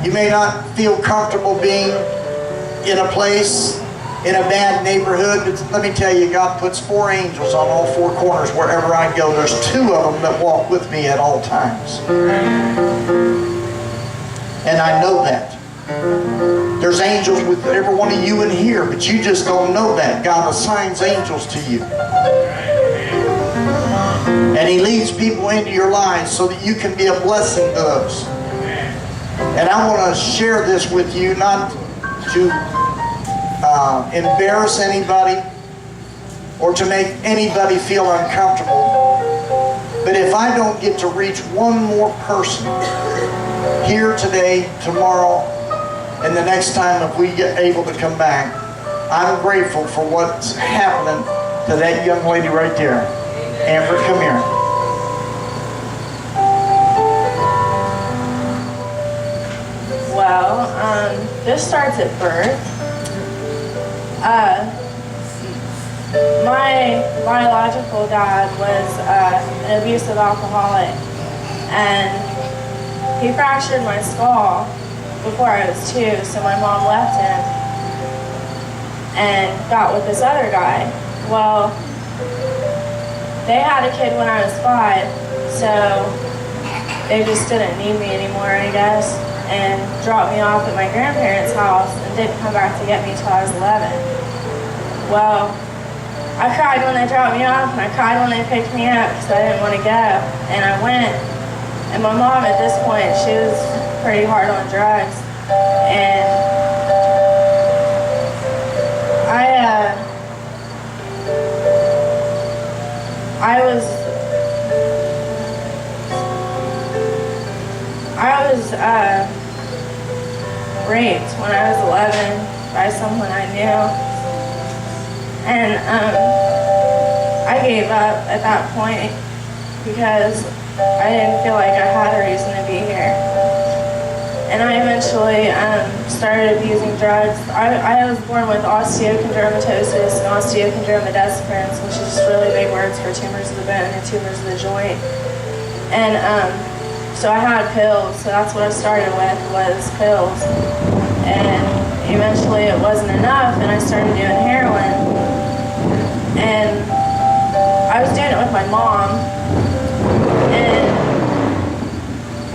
You may not feel comfortable being in a place, in a bad neighborhood, but let me tell you, God puts 4 angels on all 4 corners wherever I go. There's 2 of them that walk with me at all times. And I know that. There's angels with every one of you in here, but you just don't know that. God assigns angels to you. And He leads people into your lives so that you can be a blessing to those. And I want to share this with you, not to embarrass anybody or to make anybody feel uncomfortable. But if I don't get to reach one more person here today, tomorrow, and the next time if we get able to come back, I'm grateful for what's happening to that young lady right there. Amber, come here. Well, this starts at birth. My biological dad was an abusive alcoholic, and he fractured my skull before I was 2, so my mom left him and got with this other guy. Well, they had a kid when I was 5, so they just didn't need me anymore, I guess, and dropped me off at my grandparents' house and didn't come back to get me till I was 11. Well, I cried when they dropped me off, and I cried when they picked me up because I didn't want to go. And I went, and my mom at this point, she was pretty hard on drugs. And I was raped when I was 11 by someone I knew. And I gave up at that point because I didn't feel like I had a reason to be here. And I eventually started abusing drugs. I was born with osteochondromatosis and osteochondroma descendens, which is just really big words for tumors of the bone and tumors of the joint. And so I had pills, so that's what I started with, was pills. And eventually it wasn't enough, and I started doing heroin. And I was doing it with my mom, and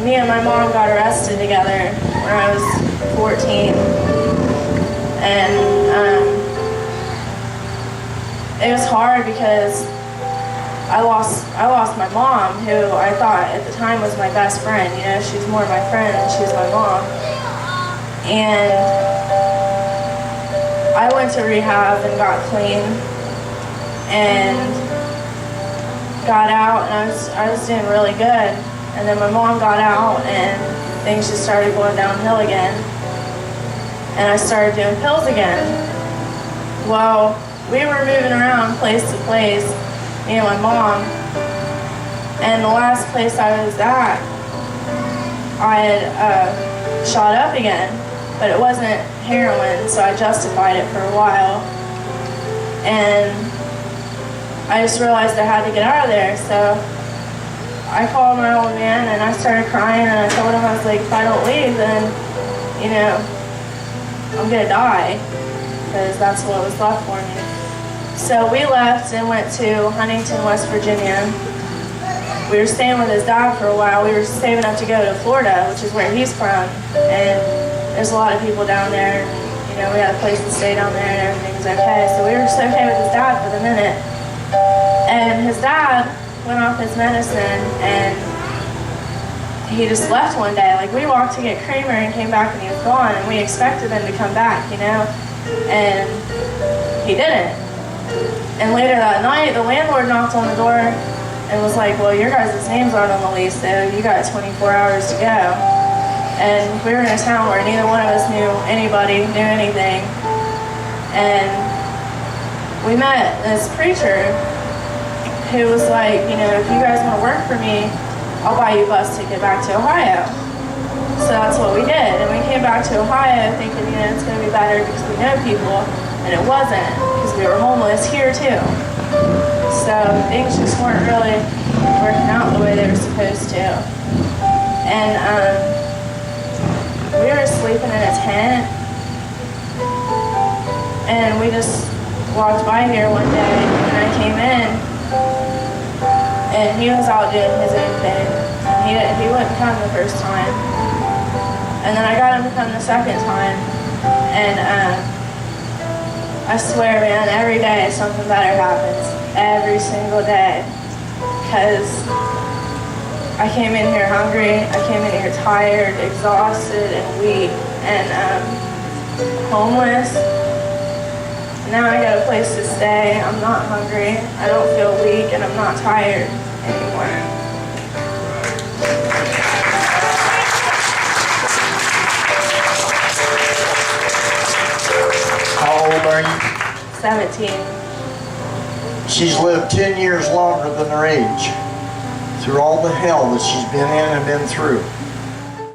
me and my mom got arrested together when I was 14. And it was hard because I lost my mom, who I thought at the time was my best friend. You know, she's more my friend than she's my mom. And I went to rehab and got clean and got out, and I was doing really good. And then my mom got out and things just started going downhill again. And I started doing pills again. Well, we were moving around place to place, me and my mom. And the last place I was at, I had shot up again, but it wasn't heroin, so I justified it for a while. And I just realized I had to get out of there, so I called my old man and I started crying, and I told him, I was like, if I don't leave, then, you know, I'm gonna die, because that's what was left for me. So we left and went to Huntington, West Virginia. We were staying with his dad for a while. We were saving up to go to Florida, which is where he's from, and there's a lot of people down there, and, you know, we had a place to stay down there and everything was okay. So we were just okay with his dad for the minute. And his dad went off his medicine, and he just left one day. Like, we walked to get Kramer and came back and he was gone, and we expected him to come back, you know, and he didn't. And later that night, the landlord knocked on the door and was like, well, your guys' names aren't on the lease, so you got 24 hours to go. And we were in a town where neither one of us knew anybody, knew anything. And we met this preacher who was like, you know, if you guys want to work for me, I'll buy you a bus ticket back to Ohio. So that's what we did. And we came back to Ohio thinking, you know, it's going to be better because we know people. And it wasn't, because we were homeless here too. So things just weren't really working out the way they were supposed to. And we were sleeping in a tent, and we just walked by here one day, and I came in, and he was out doing his own thing. He wouldn't come the first time, and then I got him to come the second time, and I swear, man, every day something better happens. Every single day. Because I came in here hungry, I came in here tired, exhausted, and weak, and homeless. Now I got a place to stay. I'm not hungry, I don't feel weak, and I'm not tired anymore. How old are you? 17. She's lived 10 years longer than her age through all the hell that she's been in and been through.